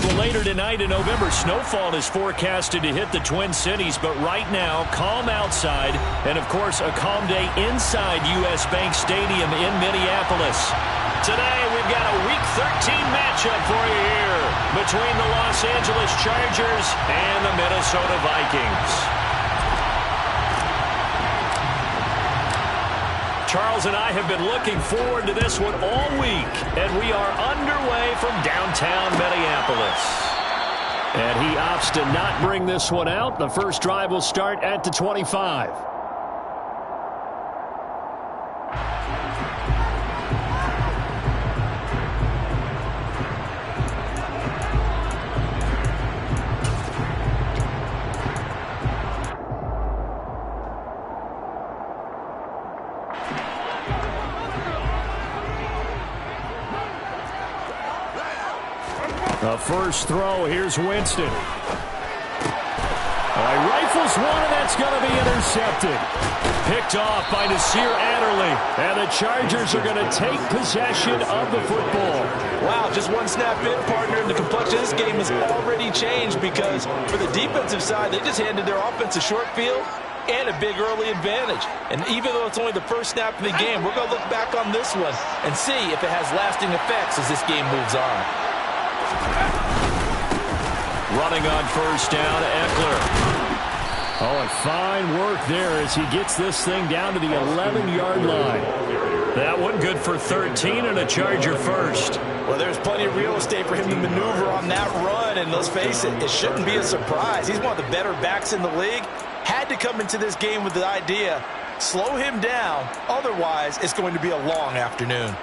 Well, later tonight in November, snowfall is forecasted to hit the Twin Cities, but right now, calm outside, and of course, a calm day inside U.S. Bank Stadium in Minneapolis. Today, we've got a Week 13 matchup for you here between the Los Angeles Chargers and the Minnesota Vikings. Charles and I have been looking forward to this one all week, and we are underway from downtown Minneapolis. And he opts to not bring this one out. The first drive will start at the 25. The first throw, here's Winston. Rifles one, and that's going to be intercepted. Picked off by Nasir Adderley, and the Chargers are going to take possession of the football. Wow, just one snap in, partner, and the complexion of this game has already changed because for the defensive side, they just handed their offense a short field and a big early advantage. And even though it's only the first snap in the game, we're going to look back on this one and see if it has lasting effects as this game moves on. Running on first down, Eckler. Oh, and fine work there as he gets this thing down to the 11-yard line. That one good for 13 and a Charger first. Well, there's plenty of real estate for him to maneuver on that run, and let's face it, it shouldn't be a surprise. He's one of the better backs in the league. Had to come into this game with the idea, slow him down, otherwise it's going to be a long afternoon.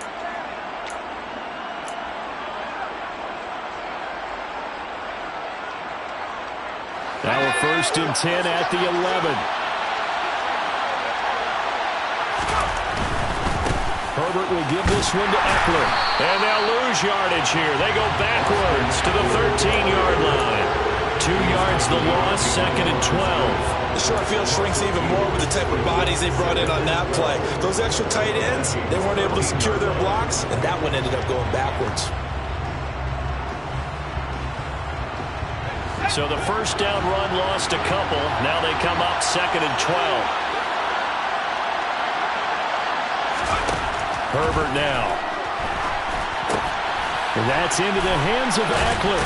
Now a first and 10 at the 11. Herbert will give this one to Eckler. And they'll lose yardage here. They go backwards to the 13-yard line. 2 yards the loss, second and 12. The short field shrinks even more with the type of bodies they brought in on that play. Those extra tight ends, they weren't able to secure their blocks, and that one ended up going backwards. So the first down run lost a couple. Now they come up second and 12. Herbert now. And that's into the hands of Eckler.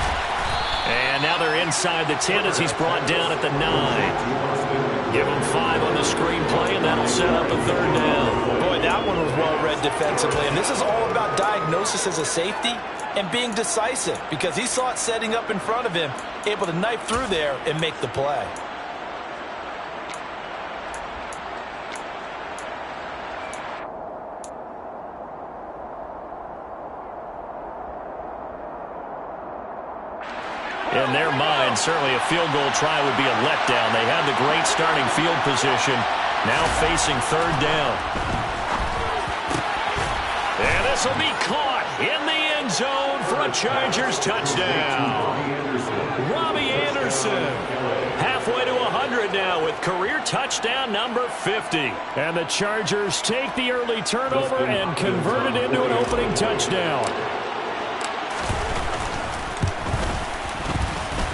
And now they're inside the 10 as he's brought down at the 9. Give him 5 on the screenplay, and that'll set up a third down. Boy, that one was well read defensively. And this is all about diagnosis as a safety and being decisive because he saw it setting up in front of him, able to knife through there and make the play. In their mind, certainly a field goal try would be a letdown. They had the great starting field position, now facing third down. And this will be caught in the end zone for a Chargers touchdown. Robbie Anderson, halfway to 100 now with career touchdown number 50. And the Chargers take the early turnover and convert it into an opening touchdown.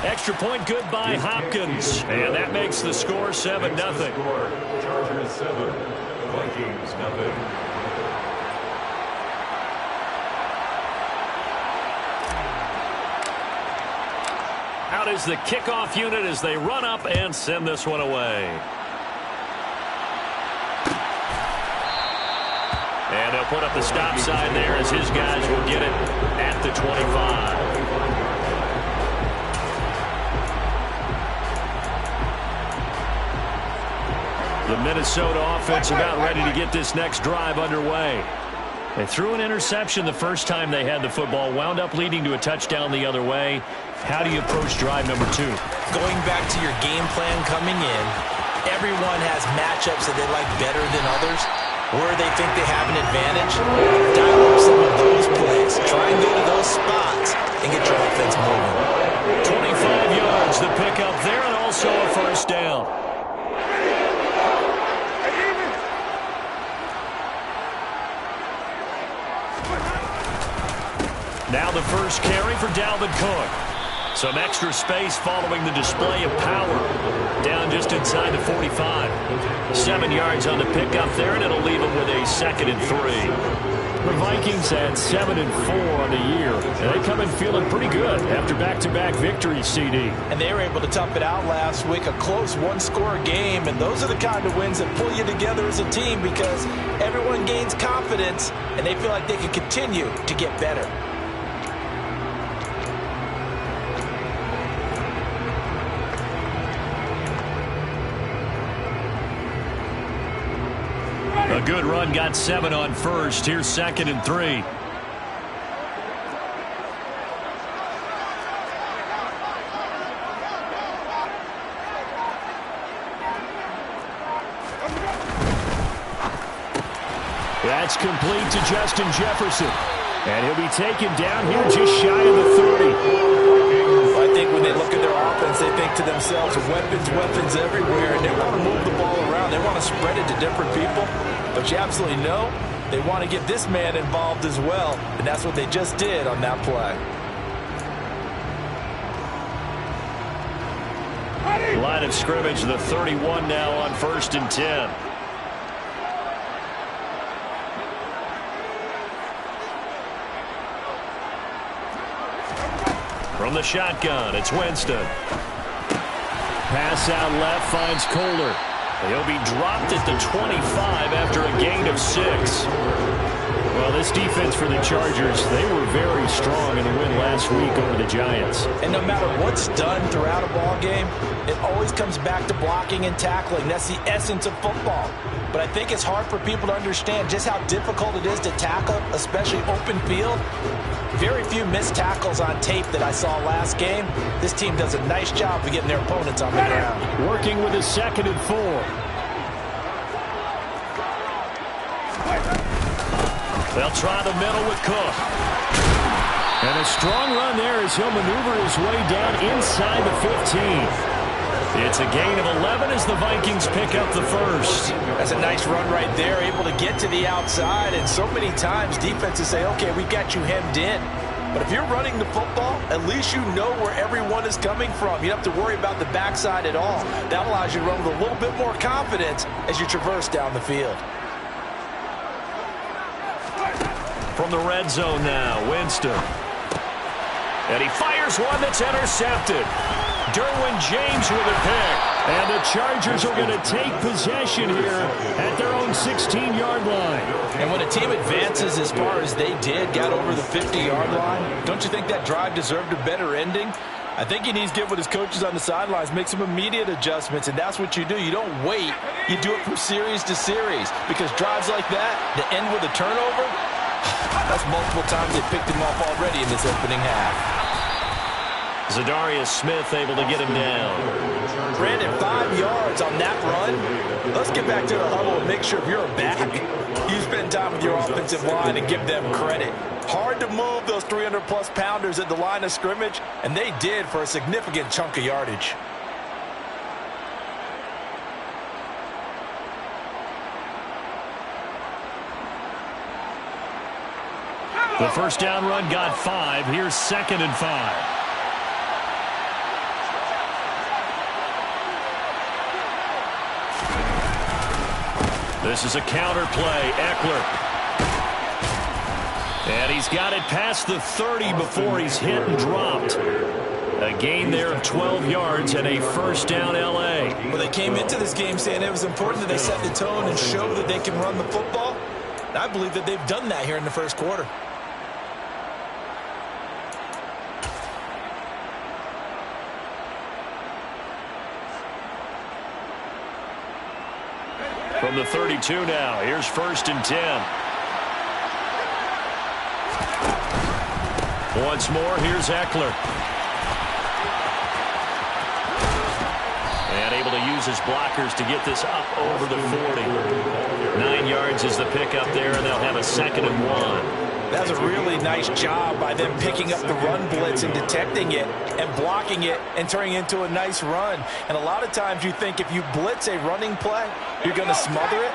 Extra point good by Hopkins. And that makes the score 7-0. Chargers 7, Vikings 0. Out is the kickoff unit as they run up and send this one away. And they'll put up the stop sign there as his guys will get it at the 25. The Minnesota offense about ready to get this next drive underway. They threw an interception the first time they had the football, wound up leading to a touchdown the other way. How do you approach drive number 2? Going back to your game plan coming in, everyone has matchups that they like better than others, where they think they have an advantage. Dial up some of those plays. Try and go to those spots and get your offense moving. 25 yards, the pickup there, and also a first down. Now the first carry for Dalvin Cook. Some extra space following the display of power. Down just inside the 45. 7 yards on the pickup there, and it'll leave them with a 2nd and 3. The Vikings had 7-4 on the year, and they come in feeling pretty good after back-to-back victories, CD. And they were able to tough it out last week, a close one-score game, and those are the kind of wins that pull you together as a team because everyone gains confidence, and they feel like they can continue to get better. A good run, got 7 on first. Here's 2nd and 3. That's complete to Justin Jefferson. And he'll be taken down here just shy of the 30. I think when they look at their offense, they think to themselves, weapons everywhere, and they want to move the ball around. They want to spread it to different people. But you absolutely know they want to get this man involved as well, and that's what they just did on that play. Line of scrimmage, the 31 now on 1st and 10. From the shotgun, it's Winston. Pass out left, finds Kohler. He'll be dropped at the 25 after a gain of 6. Well, this defense for the Chargers, they were very strong in the win last week over the Giants. And no matter what's done throughout a ball game, it always comes back to blocking and tackling. That's the essence of football. But I think it's hard for people to understand just how difficult it is to tackle, especially open field. Very few missed tackles on tape that I saw last game. This team does a nice job of getting their opponents on the ground. Working with a 2nd and 4. They'll try the middle with Cook. And a strong run there as he'll maneuver his way down inside the 15. It's a gain of 11 as the Vikings pick up the first. That's a nice run right there, able to get to the outside. And so many times defenses say, okay, we got you hemmed in. But if you're running the football, at least you know where everyone is coming from. You don't have to worry about the backside at all. That allows you to run with a little bit more confidence as you traverse down the field. From the red zone now, Winston. And he fires one that's intercepted. Derwin James with a pick. And the Chargers are going to take possession here at their own 16-yard line. And when a team advances as far as they did, got over the 50-yard line, don't you think that drive deserved a better ending? I think he needs to get with his coaches on the sidelines, make some immediate adjustments, and that's what you do. You don't wait. You do it from series to series because drives like that, that end with a turnover, that's multiple times they picked him off already in this opening half. Zadarius Smith able to get him down. Brandon, 5 yards on that run. Let's get back to the huddle and make sure if you're a back, you spend time with your offensive line and give them credit. Hard to move those 300-plus pounders at the line of scrimmage, and they did for a significant chunk of yardage. The first down run got 5. Here's 2nd and 5. This is a counter play. Eckler. And he's got it past the 30 before he's hit and dropped. A gain there of 12 yards and a first down L.A. Well, they came into this game saying it was important that they set the tone and show that they can run the football. And I believe that they've done that here in the first quarter. From the 32 now, here's 1st and 10. Once more, here's Eckler. And able to use his blockers to get this up over the 40. 9 yards is the pickup there, and they'll have a 2nd and 1. That was a really nice job by them picking up the run blitz and detecting it and blocking it and turning it into a nice run. And a lot of times you think if you blitz a running play, you're going to smother it.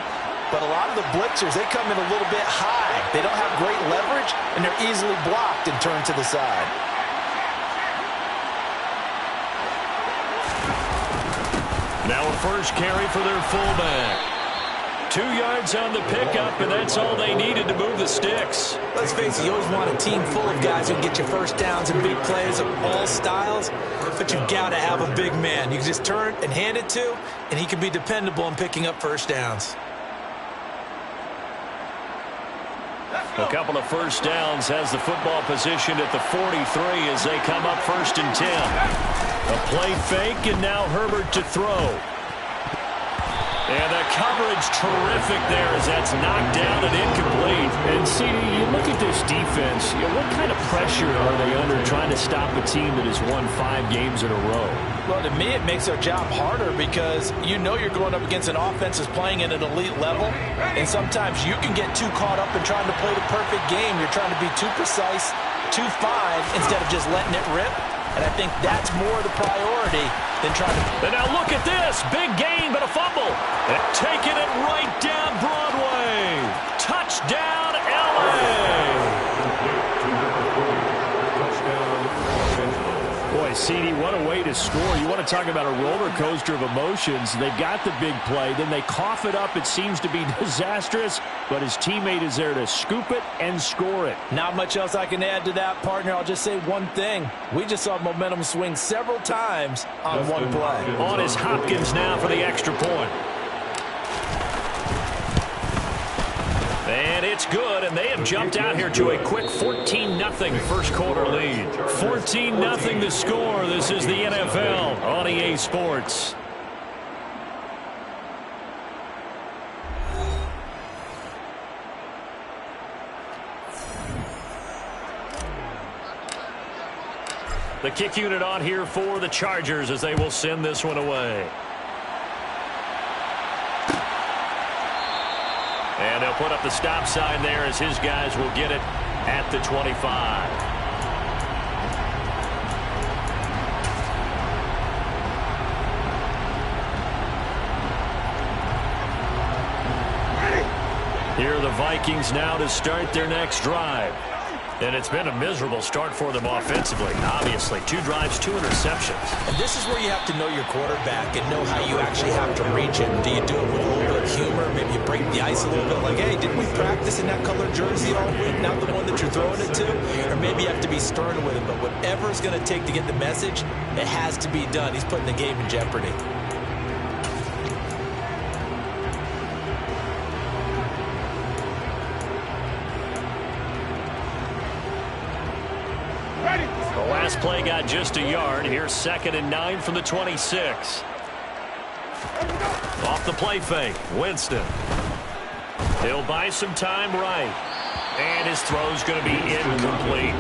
But a lot of the blitzers, they come in a little bit high. They don't have great leverage, and they're easily blocked and turned to the side. Now a first carry for their fullback. 2 yards on the pickup, and that's all they needed to move the sticks. Let's face it, you always want a team full of guys who can get you first downs and big plays of all styles, but you've got to have a big man. You can just turn and hand it to, and he can be dependable in picking up first downs. A couple of first downs has the football positioned at the 43 as they come up 1st and 10. A play fake, and now Herbert to throw. And the coverage terrific there as that's knocked down and incomplete. And, CD, you look at this defense, what kind of pressure are they under trying to stop a team that has won 5 games in a row? Well, to me, it makes their job harder because you know you're going up against an offense that's playing at an elite level, and sometimes you can get too caught up in trying to play the perfect game. You're trying to be too precise, too fine, instead of just letting it rip. And I think that's more the priority than trying to... And now look at this. Big gain, but a fumble. And taking it right down Broadway. Touchdown, L.A. Boy, CD, what a way to score. You want to talk about a roller coaster of emotions. They've got the big play. Then they cough it up. It seems to be disastrous, but his teammate is there to scoop it and score it. Not much else I can add to that, partner. I'll just say one thing. We just saw momentum swing several times on one play. On is Hopkins now for the extra point. And it's good, and they have jumped out here to a quick 14-0 first quarter lead. 14-0 the score. This is the NFL on EA Sports. The kick unit on here for the Chargers as they will send this one away. And they'll put up the stop sign there as his guys will get it at the 25. Here are the Vikings now to start their next drive. And it's been a miserable start for them offensively. Obviously, 2 drives, 2 interceptions. And this is where you have to know your quarterback and know how you actually have to reach it. Do you do it with a little bit of humor? Maybe you break the ice a little bit like, hey, didn't we practice in that colored jersey all week? Not the one that you're throwing it to? Or maybe you have to be stern with him. But whatever it's going to take to get the message, it has to be done. He's putting the game in jeopardy. Last play got just a yard. Here's 2nd and 9 from the 26. Off the play fake, Winston. He'll buy some time right. And his throw's going to be incomplete.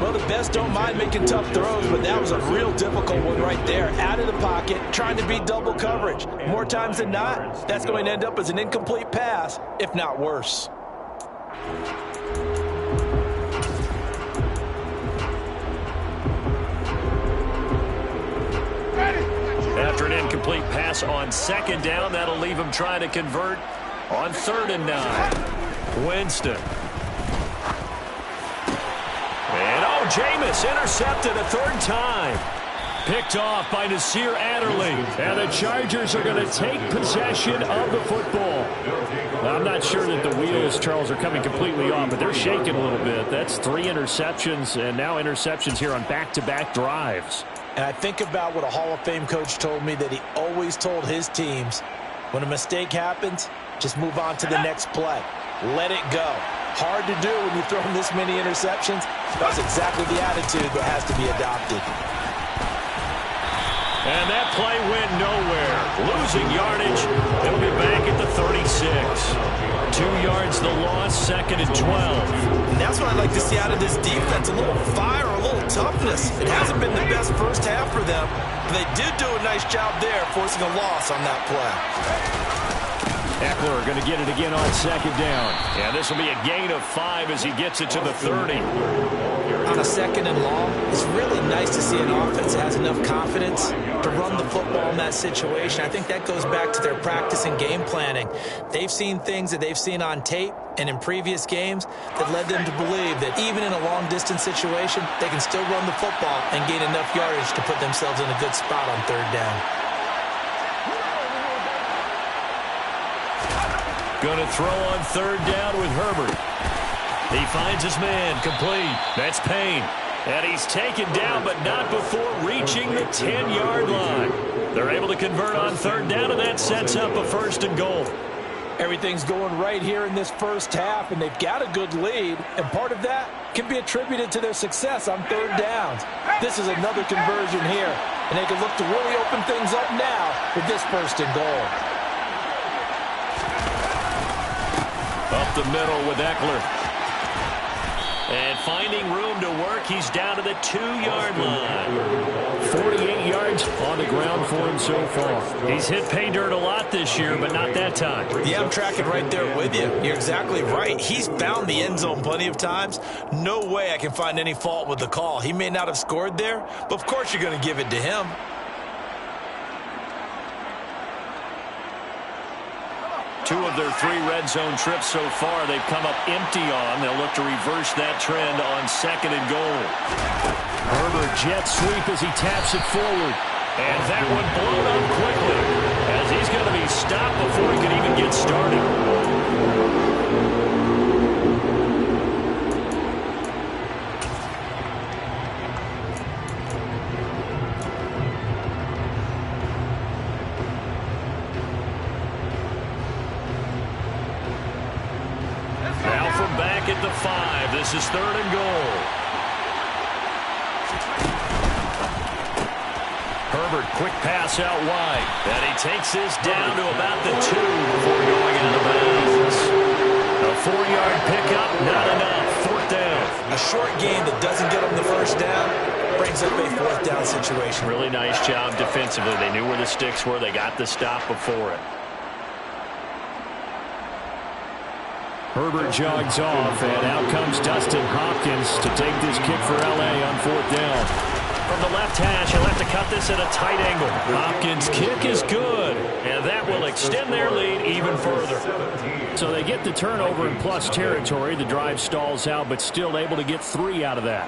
Well, the best don't mind making tough throws, but that was a real difficult one right there. Out of the pocket, trying to beat double coverage. More times than not, that's going to end up as an incomplete pass, if not worse. After an incomplete pass on 2nd down, that'll leave him trying to convert on 3rd and 9. Winston. And Jameis intercepted a 3rd time. Picked off by Nasir Adderley. And the Chargers are going to take possession of the football. I'm not sure that the wheels, Charles, are coming completely off, but they're shaking a little bit. That's 3 interceptions, and now interceptions here on back-to-back drives. And I think about what a Hall of Fame coach told me that he always told his teams, when a mistake happens, just move on to the next play. Let it go. Hard to do when you throw this many interceptions. That's exactly the attitude that has to be adopted. And that play went nowhere. Losing yardage. It'll be back at the 36. 2 yards the loss, 2nd and 12. And that's what I'd like to see out of this defense. A little fire, a little toughness. It hasn't been the best first half for them, but they did do a nice job there, forcing a loss on that play. Eckler going to get it again on 2nd down. Yeah, this will be a gain of 5 as he gets it to the 30. On a 2nd and long, it's really nice to see an offense that has enough confidence to to run the football in that situation. I think that goes back to their practice and game planning. They've seen things that they've seen on tape and in previous games that led them to believe that even in a long-distance situation, they can still run the football and gain enough yardage to put themselves in a good spot on third down. Going to throw on third down with Herbert. He finds his man, complete. That's Payne. And he's taken down, but not before reaching the 10-yard line. They're able to convert on third down, and that sets up a 1st and goal. Everything's going right here in this first half, and they've got a good lead, and part of that can be attributed to their success on third downs. This is another conversion here, and they can look to really open things up now with this 1st and goal. Up the middle with Eckler. And finding room to work, he's down to the 2-yard line. 48 yards on the ground for him so far. He's hit pay dirt a lot this year, but not that time. Yeah, I'm tracking right there with you. You're exactly right. He's found the end zone plenty of times. No way I can find any fault with the call. He may not have scored there, but of course you're going to give it to him. Two of their 3 red zone trips so far, they've come up empty on. They'll look to reverse that trend on 2nd and goal. Herbert jet sweep as he taps it forward. And that one blown up quickly as he's going to be stopped before he can even get started. At the 5, this is 3rd and goal. Herbert, quick pass out wide. And he takes this down to about the 2 before going out of bounds. A 4-yard pickup, not enough. 4th down. A short gain that doesn't get them the 1st down brings up a 4th down situation. Really nice job defensively. They knew where the sticks were. They got the stop before it. Herbert jogs off, and out comes Dustin Hopkins to take this kick for L.A. on 4th down. From the left hash, he'll have to cut this at a tight angle. Hopkins' kick is good, and that will extend their lead even further. So they get the turnover in plus territory. The drive stalls out, but still able to get 3 out of that.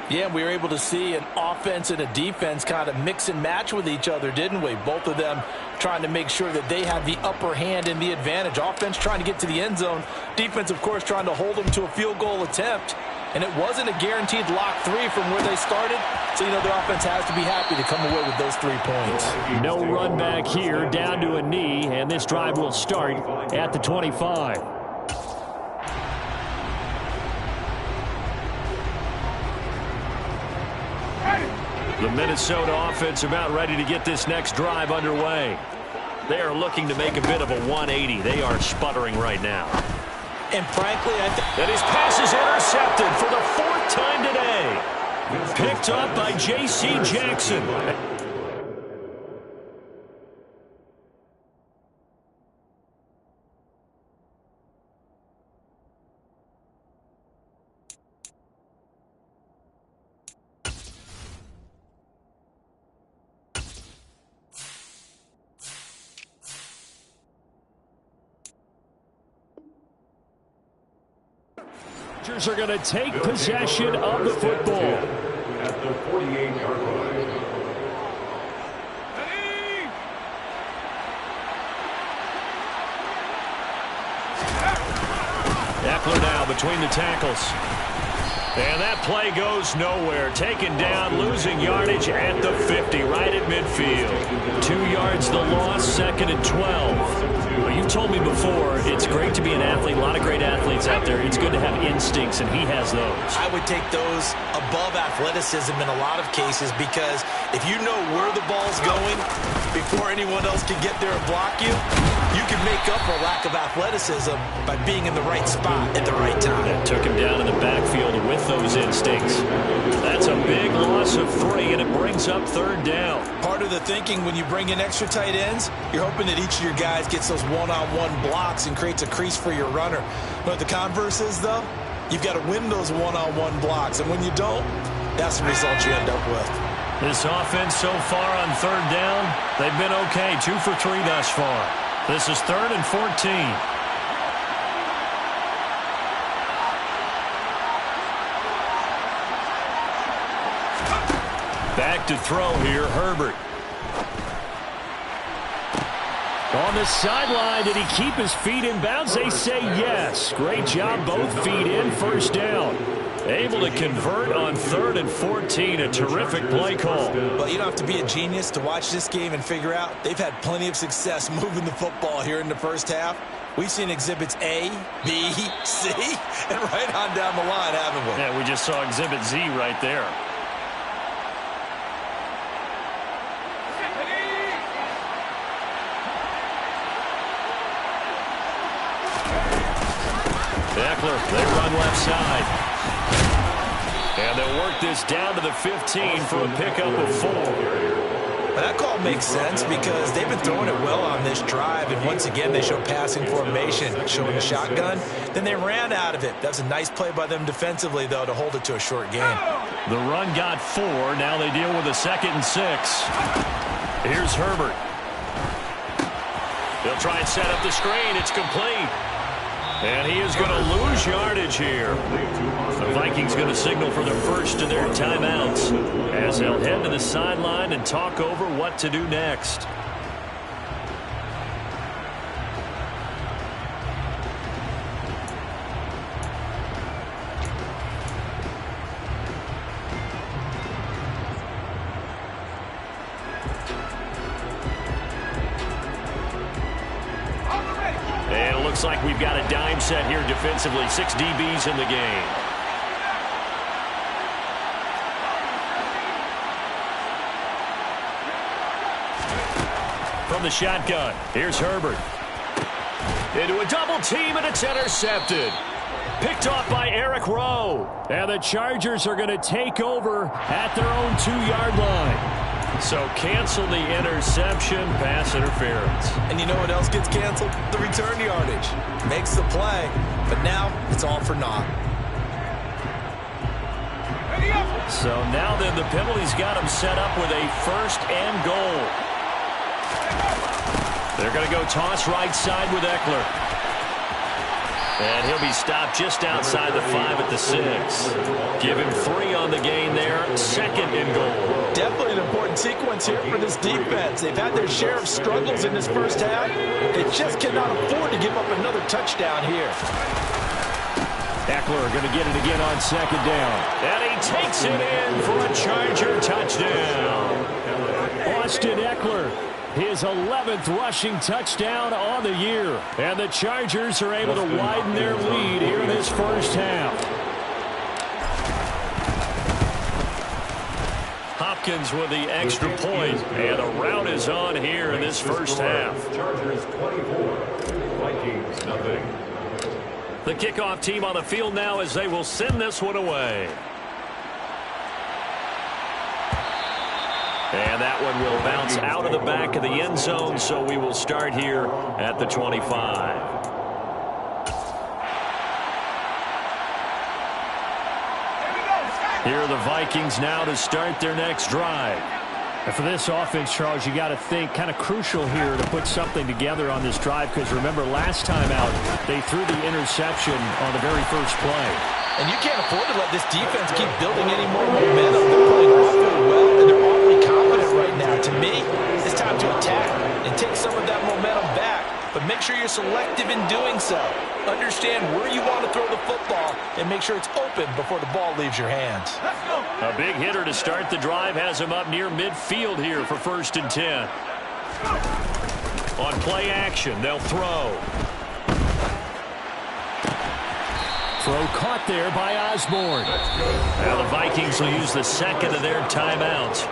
Yeah, we were able to see an offense and a defense kind of mix and match with each other, didn't we? Both of them trying to make sure that they have the upper hand and the advantage. Offense trying to get to the end zone. Defense, of course, trying to hold them to a field goal attempt. And it wasn't a guaranteed lock 3 from where they started. So, you know, the offense has to be happy to come away with those 3 points. No run back here, down to a knee, and this drive will start at the 25. The Minnesota offense about ready to get this next drive underway. They are looking to make a bit of a 180. They are sputtering right now. And frankly, I think that his pass is intercepted for the 4th time today. Picked up by J.C. Jackson. Are going to take possession of the football. At the 48-yard line. Eckler now between the tackles. And that play goes nowhere. Taken down, losing yardage at the 50, right at midfield. 2 yards the loss, 2nd and 12. Well, you've told me before, it's great to be an athlete. A lot of great athletes out there. It's good to have instincts, and he has those. I would take those above athleticism in a lot of cases, because if you know where the ball's going before anyone else can get there and block you, you can make up for lack of athleticism by being in the right spot at the right time. That took him down in the backfield with those instincts. That's a big loss of 3, and it brings up 3rd down. Part of the thinking when you bring in extra tight ends, you're hoping that each of your guys gets those one-on-one blocks and creates a crease for your runner. But the converse is, though, you've got to win those one-on-one blocks, and when you don't, that's the result you end up with. This offense so far on third down, they've been okay. 2 for 3 thus far. This is 3rd and 14. Back to throw here, Herbert. On the sideline, did he keep his feet in bounds? They say yes. Great job, both feet in, first down. Able to convert on 3rd and 14. A terrific play call. Well, you don't have to be a genius to watch this game and figure out they've had plenty of success moving the football here in the first half. We've seen exhibits A, B, C, and right on down the line, haven't we? Yeah, we just saw exhibit Z right there. Eckler, they run left side. And they'll work this down to the 15 for a pickup of 4. Well, that call makes sense because they've been throwing it well on this drive, and once again they show passing formation, showing the shotgun. Then they ran out of it. That was a nice play by them defensively, though, to hold it to a short game. The run got 4. Now they deal with a 2nd and 6. Here's Herbert. They'll try and set up the screen. It's complete. And he is going to lose yardage here. The Vikings going to signal for the first of their timeouts as they'll head to the sideline and talk over what to do next. And it looks like we've got a dime set here defensively. 6 DBs in the game. From the shotgun, here's Herbert. Into a double team, and it's intercepted. Picked off by Eric Rowe. And the Chargers are going to take over at their own 2-yard line. So cancel the interception, pass interference. And you know what else gets canceled? The return yardage. Makes the play, but now it's all for naught. So now then the penalty's got him set up with a 1st and goal. They're going to go toss right side with Eckler. And he'll be stopped just outside the 5 at the 6. Give him 3 on the gain there. 2nd and goal. Definitely an important sequence here for this defense. They've had their share of struggles in this first half. They just cannot afford to give up another touchdown here. Eckler going to get it again on 2nd down. And he takes it in for a Charger touchdown. Austin Eckler, his 11th rushing touchdown on the year. And the Chargers are able to widen their lead here in this first half. Hopkins with the extra point. And a rout is on here in this first half. Chargers 24, Vikings nothing. The kickoff team on the field now as they will send this one away. And that one will bounce out of the back of the end zone, so we will start here at the 25. Here are the Vikings now to start their next drive. And for this offense, Charles, you got to think kind of crucial here to put something together on this drive, because remember last time out they threw the interception on the very first play. And you can't afford to let this defense keep building any more momentum. They're playing awfully well, and they're awfully confident right now. To me, it's time to attack and take some of that momentum back. But make sure you're selective in doing so. Understand where you want to throw the football and make sure it's open before the ball leaves your hands. A big hitter to start the drive has him up near midfield here for 1st and 10. On play action, they'll throw. Throw caught there by Osborne. Now the Vikings will use the 2nd of their timeouts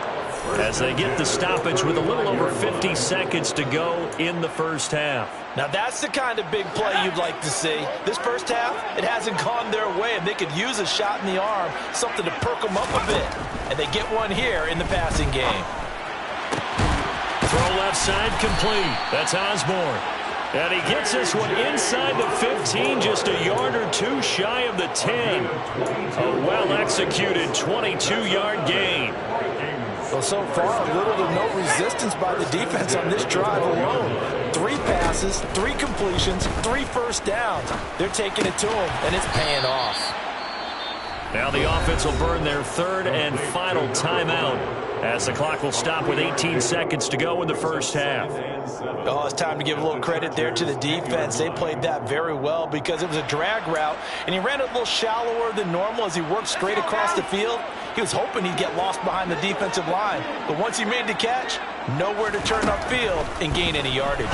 as they get the stoppage with a little over 50 seconds to go in the first half. Now that's the kind of big play you'd like to see. This first half, it hasn't gone their way, and they could use a shot in the arm, something to perk them up a bit. And they get one here in the passing game. Throw left side complete. That's Osborne. And he gets this one inside the 15, just a yard or 2 shy of the 10. A well-executed 22-yard gain. Well, so far, little to no resistance by the defense on this drive alone. 3 passes, 3 completions, 3 first downs. They're taking it to them, and it's paying off. Now the offense will burn their 3rd and final timeout as the clock will stop with 18 seconds to go in the first half. Oh, it's time to give a little credit there to the defense. They played that very well because it was a drag route, and he ran it a little shallower than normal as he worked straight across the field. He was hoping he'd get lost behind the defensive line, but once he made the catch, nowhere to turn upfield and gain any yardage.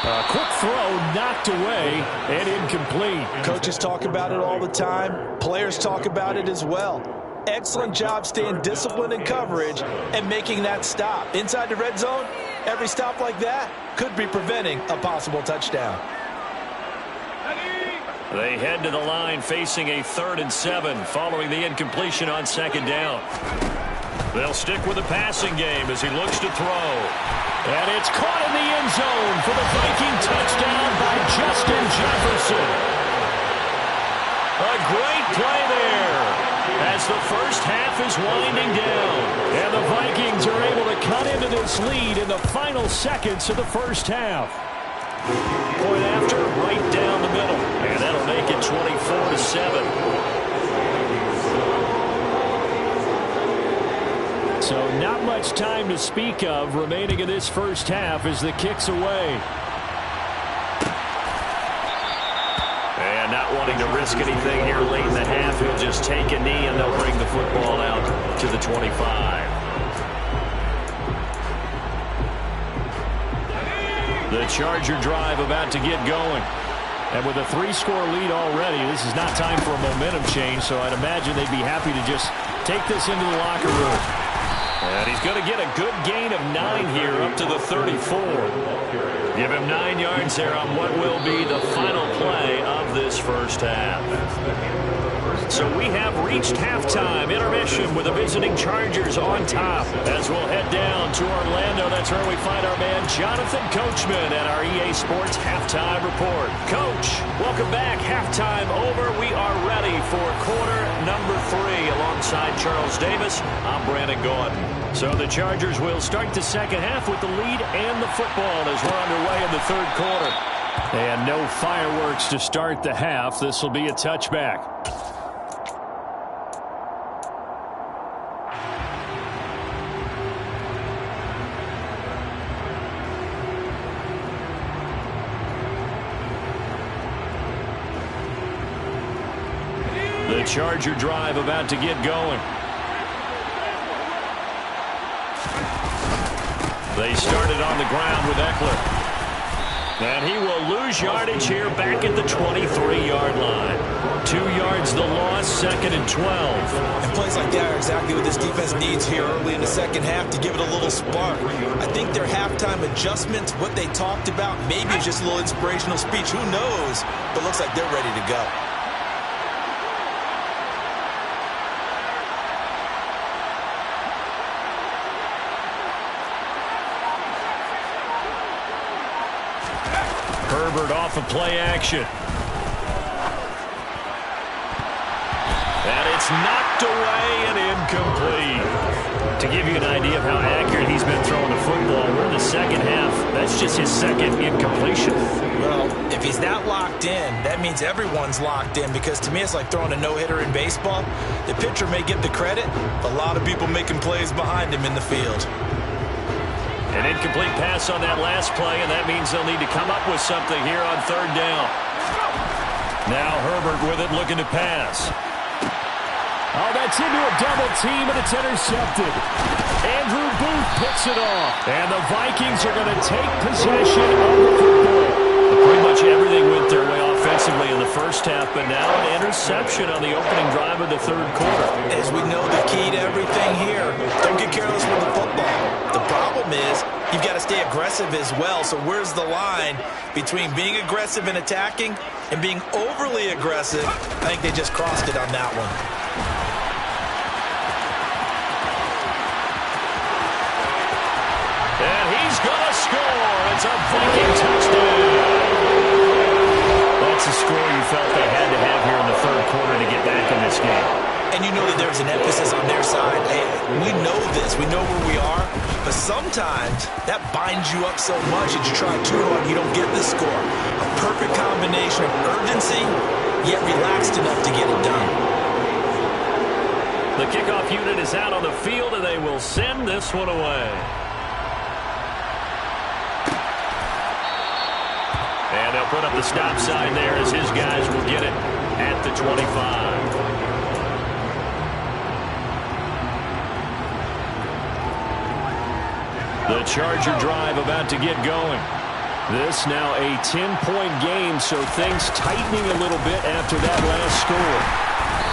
A quick throw knocked away and incomplete. Coaches talk about it all the time. Players talk about it as well. Excellent job staying disciplined in coverage and making that stop. Inside the red zone, every stop like that could be preventing a possible touchdown. They head to the line facing a 3rd and 7 following the incompletion on 2nd down. They'll stick with the passing game as he looks to throw. And it's caught in the end zone for the Viking touchdown by Justin Jefferson. A great play there as the first half is winding down. And the Vikings are able to cut into this lead in the final seconds of the first half. Point after, right down the middle. And that'll make it 24-7. So not much time to speak of remaining in this first half as the kick's away. And not wanting to risk anything here late in the half, he'll just take a knee and they'll bring the football out to the 25. The Charger drive about to get going. And with a 3-score lead already, this is not time for a momentum change, so I'd imagine they'd be happy to just take this into the locker room. And he's going to get a good gain of 9 here up to the 34. Give him 9 yards there on what will be the final play of this first half. So we have reached halftime intermission with the visiting Chargers on top. As we'll head down to Orlando, that's where we find our man Jonathan Coachman at our EA Sports Halftime Report. Coach, welcome back. Halftime over. We are ready for quarter number 3 alongside Charles Davis. I'm Brandon Gordon. So the Chargers will start the second half with the lead and the football as we're underway in the 3rd quarter. And no fireworks to start the half. This will be a touchback. The Charger drive about to get going. They started on the ground with Eckler. And he will lose yardage here back at the 23-yard line. 2 yards the loss, 2nd and 12. And plays like that are exactly what this defense needs here early in the second half to give it a little spark. I think their halftime adjustments, what they talked about, maybe it's just a little inspirational speech. Who knows? But looks like they're ready to go. Herbert off of play action. And it's knocked away and incomplete. To give you an idea of how accurate he's been throwing the football, we're in the second half. That's just his 2nd incompletion. Well, if he's that locked in, that means everyone's locked in, because to me it's like throwing a no-hitter in baseball. The pitcher may get the credit, but a lot of people making plays behind him in the field. An incomplete pass on that last play, and that means they'll need to come up with something here on 3rd down. Now Herbert with it, looking to pass. Oh, that's into a double team, and it's intercepted. Andrew Booth picks it off. And the Vikings are going to take possession of the football. Pretty much everything went their way offensively in the first half, but now an interception on the opening drive of the 3rd quarter. As we know, the key to everything here, don't get careless with the football. The problem is you've got to stay aggressive as well. So where's the line between being aggressive and attacking and being overly aggressive? I think they just crossed it on that one. And he's going to score. It's a Viking touchdown. That's a score you felt they had to have here in the 3rd quarter to get back in this game. And you know that there's an emphasis on their side. Hey, we know this. We know where we are. But sometimes that binds you up so much that you try too hard, you don't get the score. A perfect combination of urgency, yet relaxed enough to get it done. The kickoff unit is out on the field, and they will send this one away. And they'll put up the stop sign there as his guys will get it at the 25. The Charger drive about to get going. This now a 10-point game, so things tightening a little bit after that last score.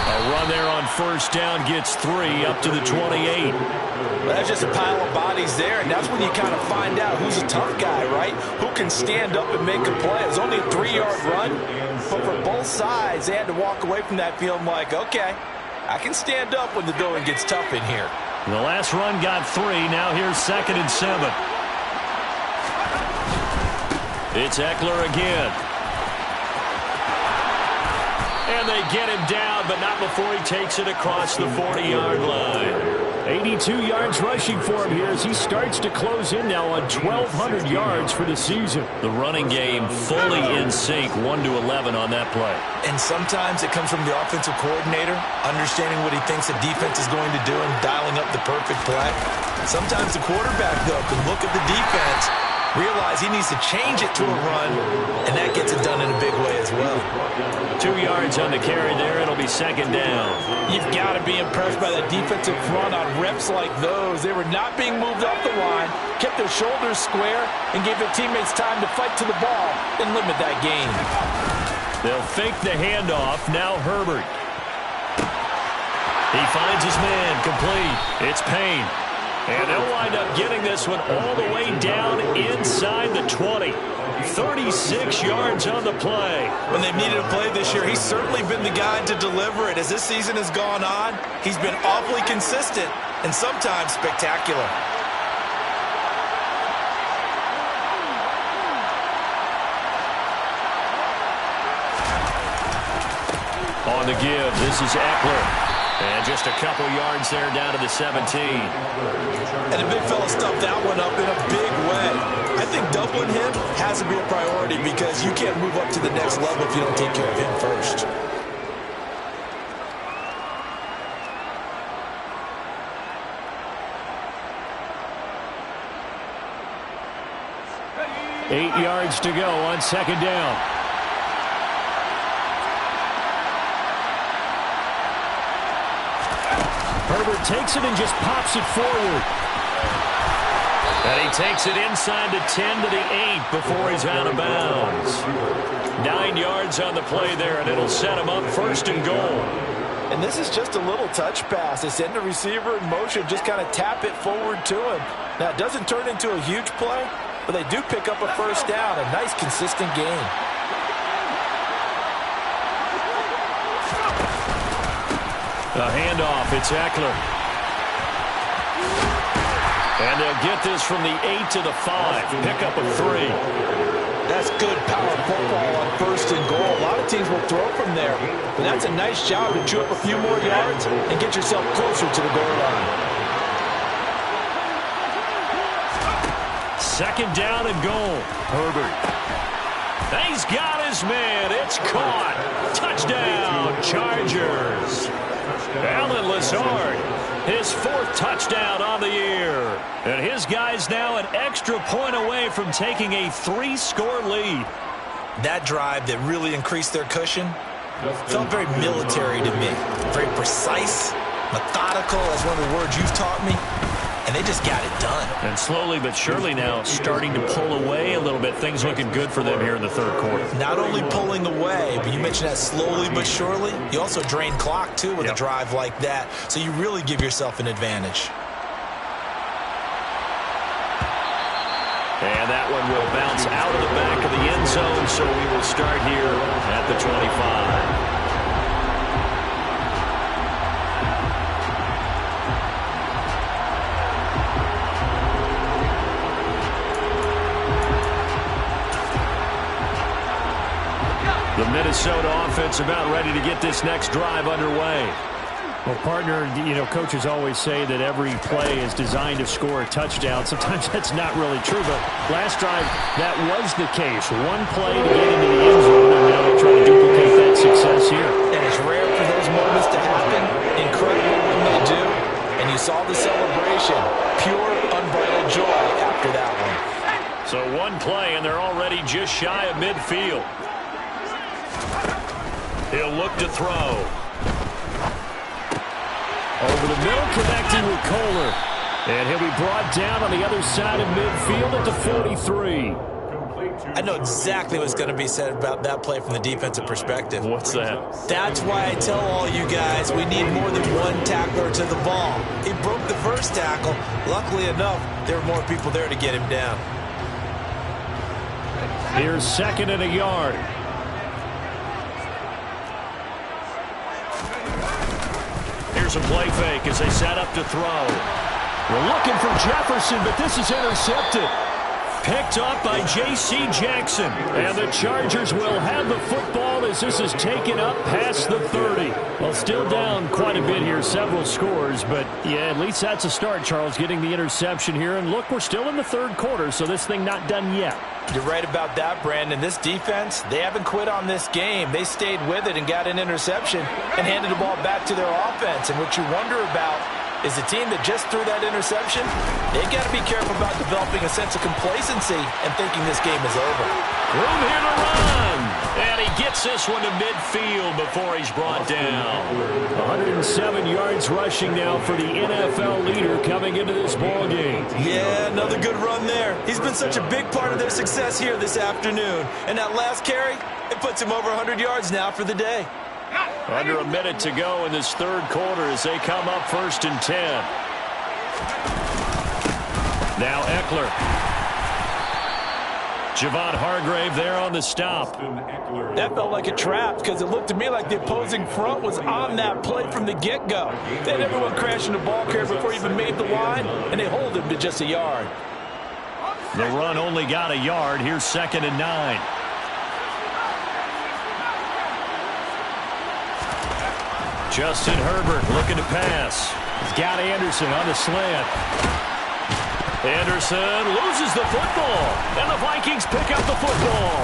A run there on first down gets 3 up to the 28. Well, that's just a pile of bodies there, and that's when you kind of find out who's a tough guy, right? Who can stand up and make a play. It was only a 3-yard run, but for both sides, they had to walk away from that feeling like, okay, I can stand up when the going gets tough in here. The last run got 3. Now here's 2nd and 7. It's Eckler again. And they get him down, but not before he takes it across the 40-yard line. 82 yards rushing for him here as he starts to close in now on 1,200 yards for the season. The running game fully in sync, 1-11 on that play. And sometimes it comes from the offensive coordinator, understanding what he thinks the defense is going to do and dialing up the perfect play. Sometimes the quarterback, though, can look at the defense, realize he needs to change it to a run, and that gets it done in a big way as well. 2 yards on the carry there. It'll be 2nd down. You've got to be impressed by that defensive front on reps like those. They were not being moved off the line, kept their shoulders square, and gave their teammates time to fight to the ball and limit that gain. They'll fake the handoff. Now Herbert. He finds his man complete. It's Payne. And they'll wind up getting this one all the way down inside the 20. 36 yards on the play. When they've needed a play this year, he's certainly been the guy to deliver it. As this season has gone on, he's been awfully consistent and sometimes spectacular. On the give, this is Eckler. And just a couple yards there down to the 17. And the big fella stuffed that one up in a big way. I think doubling him has to be a priority because you can't move up to the next level if you don't take care of him first. Eight yards to go on 2nd down. Herbert takes it and just pops it forward. And he takes it inside the 10 to the 8 before he's out of bounds. 9 yards on the play there, and it'll set him up 1st and goal. And this is just a little touch pass. They send the receiver in motion, just kind of tap it forward to him. Now, it doesn't turn into a huge play, but they do pick up a 1st down, a nice, consistent gain. A handoff, it's Eckler. And they'll get this from the 8 to the 5. Pick up a 3. That's good power football on 1st and goal. A lot of teams will throw from there, but that's a nice job to chew up a few more yards and get yourself closer to the goal line. 2nd down and goal. Herbert. He's got his man. It's caught. Touchdown, Chargers. Alan Lazard, his 4th touchdown on the year. And his guys now an extra point away from taking a 3-score lead. That drive that really increased their cushion felt very military to me. Very precise, methodical, that's one of the words you've taught me. And they just got it done. And slowly but surely now starting to pull away a little bit. Things looking good for them here in the 3rd quarter. Not only pulling away, but you mentioned that slowly but surely. You also drain clock, too, with a drive like that. So you really give yourself an advantage. And that one will bounce out of the back of the end zone. So we will start here at the 25. The Minnesota offense about ready to get this next drive underway. Well, partner, coaches always say that every play is designed to score a touchdown. Sometimes that's not really true, but last drive, that was the case. One play to get into the end zone, and now they try to duplicate that success here. And it's rare for those moments to happen. Incredible when they do. And you saw the celebration. Pure, unbridled joy after that one. So one play, and they're already just shy of midfield. He'll look to throw. Over the middle, connecting with Kohler. And he'll be brought down on the other side of midfield at the 43. I know exactly what's going to be said about that play from the defensive perspective. What's that? That's why I tell all you guys we need more than one tackler to the ball. He broke the first tackle. Luckily enough, there were more people there to get him down. Here's 2nd and a yard. Here's a play fake as they set up to throw. We're looking for Jefferson, but this is intercepted. Picked up by J.C. Jackson. And the Chargers will have the football as this is taken up past the 30. Well, still down quite a bit here, several scores, but yeah, at least that's a start, Charles, getting the interception here. And look, we're still in the 3rd quarter, so this thing not done yet. You're right about that, Brandon. This defense, they haven't quit on this game. They stayed with it and got an interception and handed the ball back to their offense. And what you wonder about is the team that just threw that interception, they've got to be careful about developing a sense of complacency and thinking this game is over. Room here to run. And he gets this one to midfield before he's brought down. 107 yards rushing now for the NFL leader coming into this ball game. Yeah, another good run there. He's been such a big part of their success here this afternoon. And that last carry, it puts him over 100 yards now for the day. Under a minute to go in this 3rd quarter as they come up 1st and 10. Now Eckler. Javon Hargrave there on the stop. That felt like a trap because it looked to me like the opposing front was on that play from the get-go. They had everyone crashing the ball carrier before he even made the line, and they hold him to just a yard. The run only got a yard. Here's 2nd and 9. Justin Herbert looking to pass. He's got Anderson on the slant. Anderson loses the football, and the Vikings pick up the football.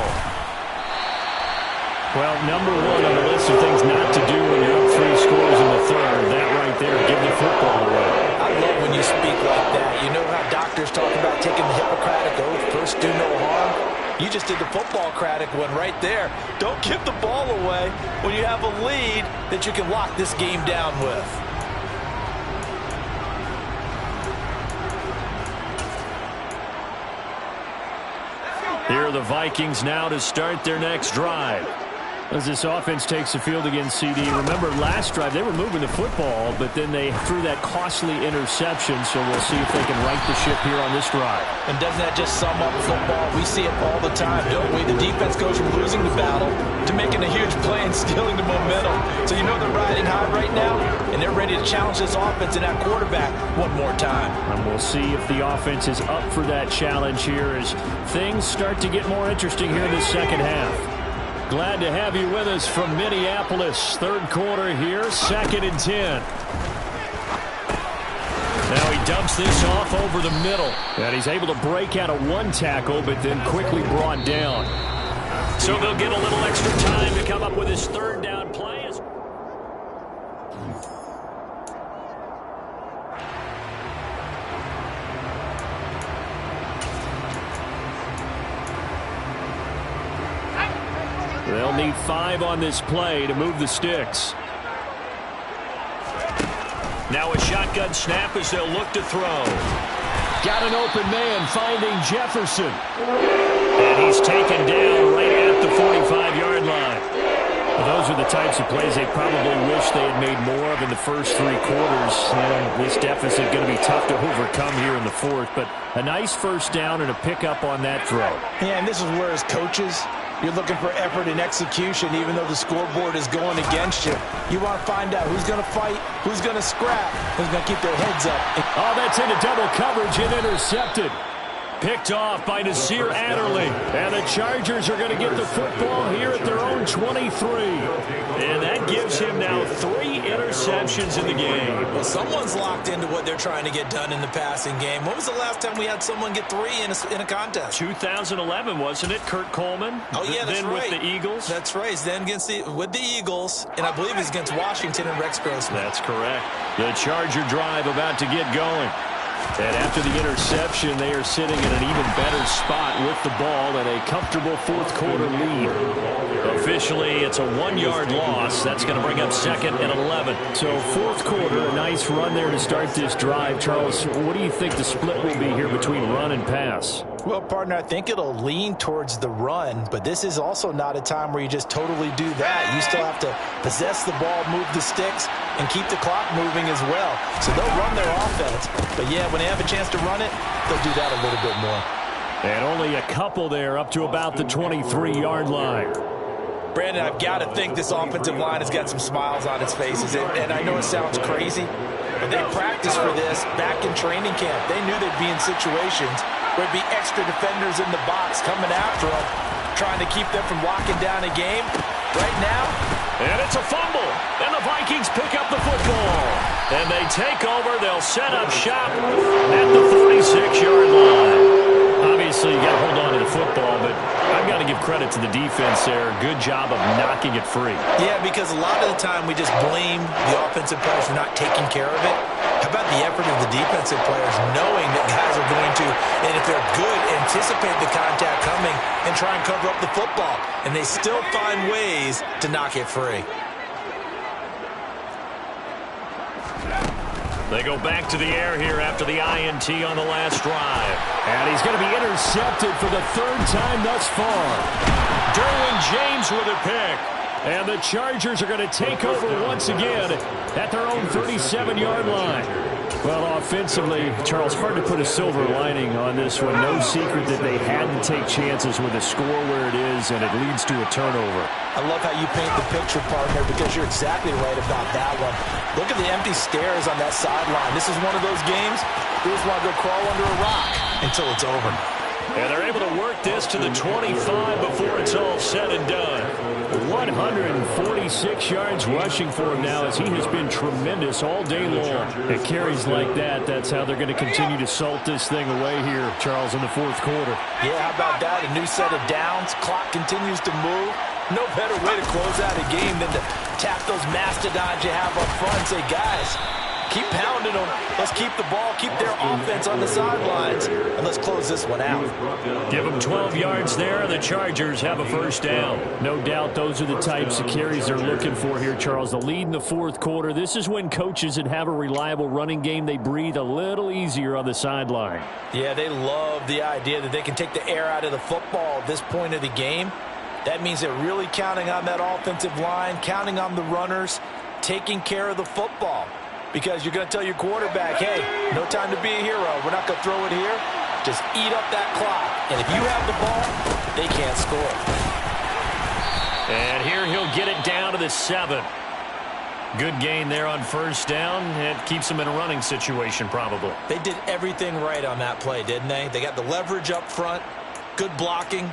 Well, number 1 on the list of things not to do when you're up 3 scores in the 3rd. That right there, give the football away. I love when you speak like that. You know how doctors talk about taking the Hippocratic oath, first do no harm? You just did the football-cratic one right there. Don't give the ball away when you have a lead that you can lock this game down with. Here are the Vikings now to start their next drive. As this offense takes the field against CD, remember last drive they were moving the football, but then they threw that costly interception, so we'll see if they can right the ship here on this drive. And doesn't that just sum up football? We see it all the time, don't we? The defense goes from losing the battle to making a huge play and stealing the momentum. So you know they're riding high right now, and they're ready to challenge this offense and that quarterback one more time. And we'll see if the offense is up for that challenge here as things start to get more interesting here in the 2nd half. Glad to have you with us from Minneapolis. 3rd quarter here, 2nd and 10. Now he dumps this off over the middle. And he's able to break out of 1 tackle, but then quickly brought down. So they'll get a little extra time to come up with his 3rd down play. They'll need 5 on this play to move the sticks. Now a shotgun snap as they'll look to throw. Got an open man finding Jefferson. And he's taken down right at the 45-yard line. Well, those are the types of plays they probably wish they had made more of in the first 3 quarters. And this deficit going to be tough to overcome here in the 4th. But a nice first down and a pickup on that throw. Yeah, and this is where as coaches, you're looking for effort and execution even though the scoreboard is going against you. You want to find out who's going to fight, who's going to scrap, who's going to keep their heads up. Oh, that's into double coverage and intercepted. Picked off by Nasir Adderley. And the Chargers are going to get the football here at their own 23. And that gives him now 3 interceptions in the game. Well, someone's locked into what they're trying to get done in the passing game. When was the last time we had someone get 3 in a contest? 2011, wasn't it? Kurt Coleman? Oh, yeah, that's then right. With the Eagles? That's right. He's then with the Eagles, and I believe he's against Washington and Rex Grossman. That's correct. The Charger drive about to get going. And after the interception, they are sitting in an even better spot with the ball and a comfortable fourth-quarter lead. Officially, it's a 1-yard loss. That's going to bring up 2nd and 11. So fourth quarter, a nice run there to start this drive. Charles, what do you think the split will be here between run and pass? Well, partner, I think it'll lean towards the run, but this is also not a time where you just totally do that. You still have to possess the ball, move the sticks, and keep the clock moving as well. So they'll run their offense, but yeah, when they have a chance to run it, they'll do that a little bit more. And only a couple there up to about the 23-yard line. Brandon, I've got to think this offensive line has got some smiles on its faces, and I know it sounds crazy, but they practiced for this back in training camp. They knew they'd be in situations where it'd be extra defenders in the box coming after them, trying to keep them from locking down a game. Right now, and it's a fumble, and the Vikings pick up the football. And they take over. They'll set up shop at the 46-yard line. Obviously, you got to hold on to the football, but I've got to give credit to the defense there. Good job of knocking it free. Yeah, because a lot of the time we just blame the offensive players for not taking care of it. How about the effort of the defensive players knowing that guys are going to, and if they're good, anticipate the contact coming and try and cover up the football. And they still find ways to knock it free. They go back to the air here after the INT on the last drive. And he's going to be intercepted for the 3rd time thus far. Derwin James with a pick. And the Chargers are going to take over once again at their own 37-yard line. Well, offensively, Charles, hard to put a silver lining on this one. No secret that they had to take chances with the score where it is, and it leads to a turnover. I love how you paint the picture, partner, because you're exactly right about that one. Look at the empty stairs on that sideline. This is one of those games you just want to go crawl under a rock until it's over. And they're able to work this to the 25 before it's all said and done. 146 yards rushing for him now as he has been tremendous all day long. It carries like that. That's how they're going to continue to salt this thing away here, Charles, in the fourth quarter. Yeah, how about that? A new set of downs. Clock continues to move. No better way to close out a game than to tap those mastodons you have up front and say, guys, keep pounding them. Let's keep the ball, keep their offense on the sidelines, and let's close this one out. Give them 12 yards there, and the Chargers have a first down. No doubt those are the types of carries they're looking for here, Charles. The lead in the fourth quarter. This is when coaches that have a reliable running game, they breathe a little easier on the sideline. Yeah, they love the idea that they can take the air out of the football at this point of the game. That means they're really counting on that offensive line, counting on the runners, taking care of the football. Because you're going to tell your quarterback, hey, no time to be a hero. We're not going to throw it here. Just eat up that clock. And if you have the ball, they can't score. And here he'll get it down to the 7. Good gain there on first down. It keeps them in a running situation probably. They did everything right on that play, didn't they? They got the leverage up front, good blocking,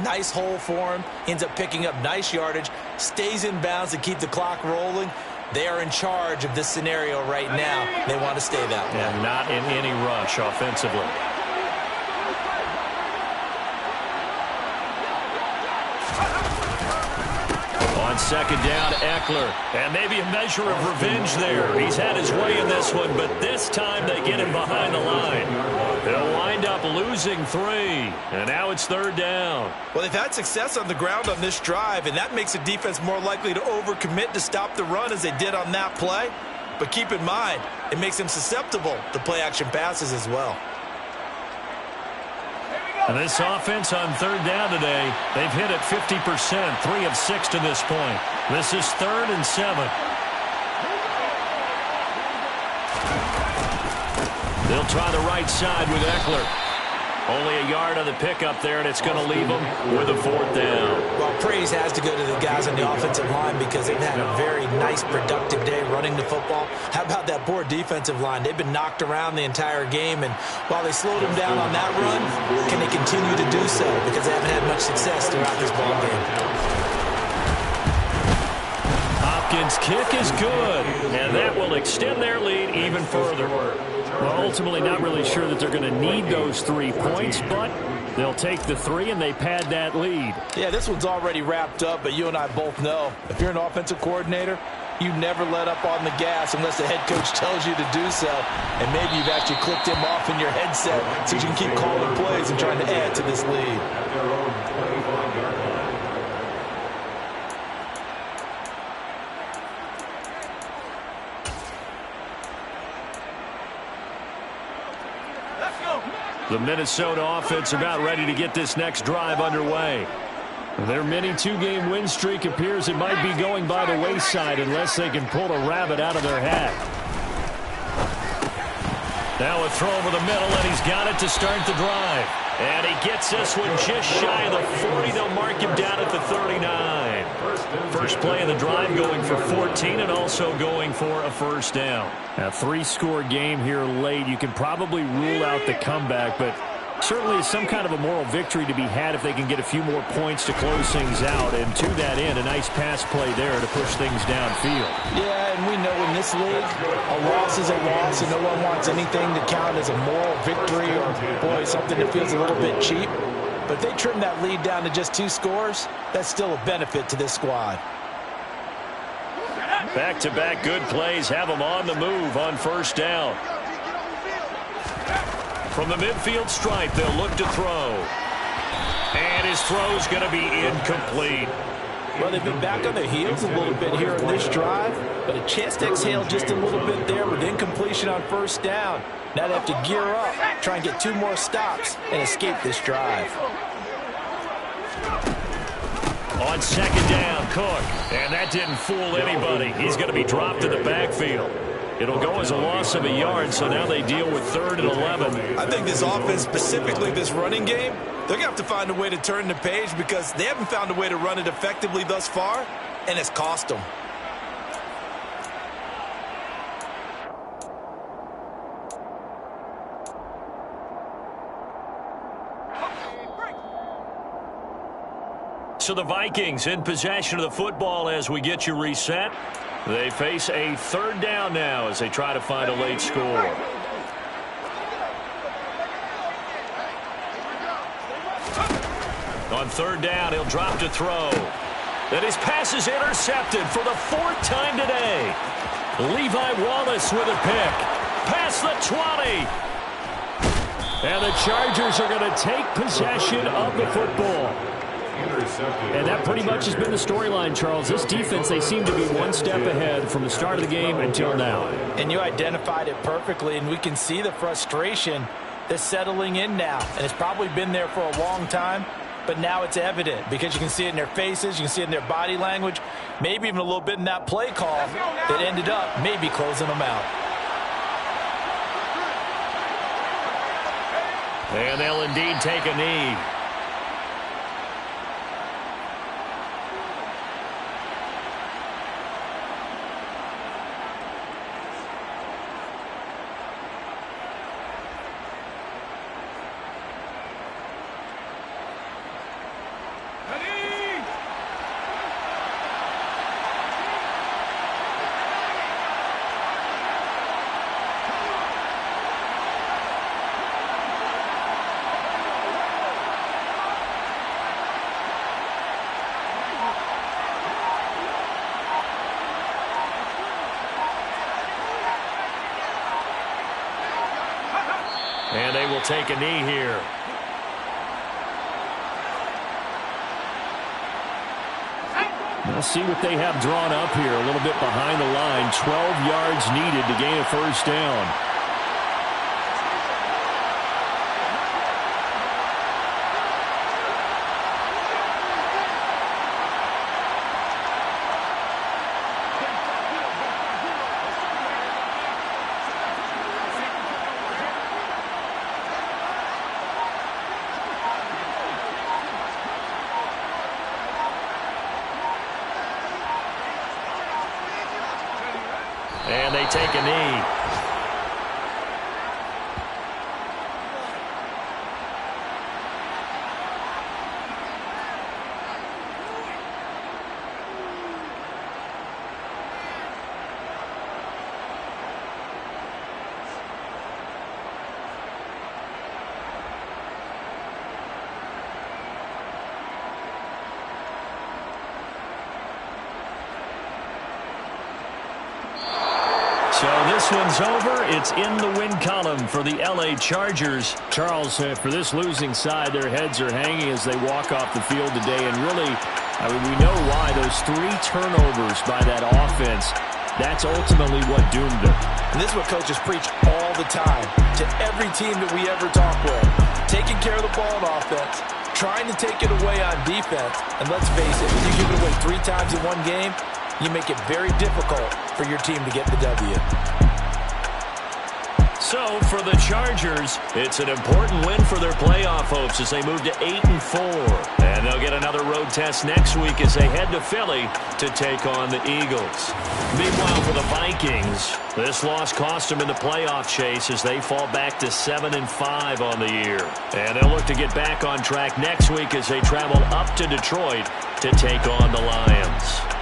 nice hole for him, ends up picking up nice yardage, stays in bounds to keep the clock rolling. They are in charge of this scenario right now. They want to stay that way. And not in any rush offensively. On second down, Eckler. And maybe a measure of revenge there. He's had his way in this one, but this time they get him behind the line. They'll wind up losing 3. And now it's third down. Well, they've had success on the ground on this drive, and that makes the defense more likely to overcommit to stop the run as they did on that play. But keep in mind, it makes them susceptible to play-action passes as well. And this offense on third down today, they've hit it 50%, 3 of 6 to this point. This is 3rd and 7. They'll try the right side with Eckler. Only a yard on the pickup there, and it's going to leave them with a 4th down. Well, praise has to go to the guys on the offensive line because they've had a very nice, productive day running the football. How about that poor defensive line? They've been knocked around the entire game, and while they slowed them down on that run, can they continue to do so? Because they haven't had much success throughout this ball game. Hopkins' kick is good, and that will extend their lead even further. Well, ultimately not really sure that they're going to need those 3 points, but they'll take the 3 and they pad that lead. Yeah, this one's already wrapped up, but you and I both know if you're an offensive coordinator, you never let up on the gas unless the head coach tells you to do so. And maybe you've actually clicked him off in your headset so you can keep calling plays and trying to add to this lead. The Minnesota offense about ready to get this next drive underway. Their mini 2-game win streak appears it might be going by the wayside unless they can pull a rabbit out of their hat. Now a throw over the middle, and he's got it to start the drive. And he gets this one just shy of the 40. They'll mark him down at the 39. First play of the drive going for 14 and also going for a 1st down. A 3-score game here late. You can probably rule out the comeback, but certainly some kind of a moral victory to be had if they can get a few more points to close things out. And to that end, a nice pass play there to push things downfield. Yeah, and we know in this league, a loss is a loss, and no one wants anything to count as a moral victory or, boy, something that feels a little bit cheap. But if they trim that lead down to just 2 scores, that's still a benefit to this squad. Back-to-back good plays have them on the move on 1st down. From the midfield stripe, they'll look to throw. And his throw's going to be incomplete. Well, they've been back on their heels a little bit here in this drive, but a chance to exhale just a little bit there with incompletion on 1st down. Now they have to gear up, try and get 2 more stops, and escape this drive. On 2nd down, Cook. And that didn't fool anybody. He's going to be dropped in the backfield. It'll go as a loss of a yard, so now they deal with 3rd and 11. I think this offense, specifically this running game, they're going to have to find a way to turn the page because they haven't found a way to run it effectively thus far, and it's cost them. So the Vikings in possession of the football as we get you reset. They face a 3rd down now as they try to find a late score. On 3rd down, he'll drop to throw. And his pass is intercepted for the 4th time today. Levi Wallace with a pick. Past the 20. And the Chargers are going to take possession of the football. And that pretty much has been the storyline, Charles. This defense, they seem to be one step ahead from the start of the game until now. And you identified it perfectly, and we can see the frustration that's settling in now. And it's probably been there for a long time, but now it's evident because you can see it in their faces, you can see it in their body language, maybe even a little bit in that play call that ended up maybe closing them out. And they'll indeed take a knee. And they will take a knee here. We'll see what they have drawn up here. A little bit behind the line. 12 yards needed to gain a 1st down. take a knee. So this one's over. It's in the win column for the L.A. Chargers. Charles, for this losing side, their heads are hanging as they walk off the field today. And really, I mean, we know why. Those 3 turnovers by that offense, that's ultimately what doomed them. And this is what coaches preach all the time to every team that we ever talk with. Taking care of the ball on offense, trying to take it away on defense. And let's face it, when you give it away 3 times in one game, you make it very difficult for your team to get the W. So for the Chargers, it's an important win for their playoff hopes as they move to 8-4. And they'll get another road test next week as they head to Philly to take on the Eagles. Meanwhile, for the Vikings, this loss cost them in the playoff chase as they fall back to 7-5 on the year. And they'll look to get back on track next week as they travel up to Detroit to take on the Lions.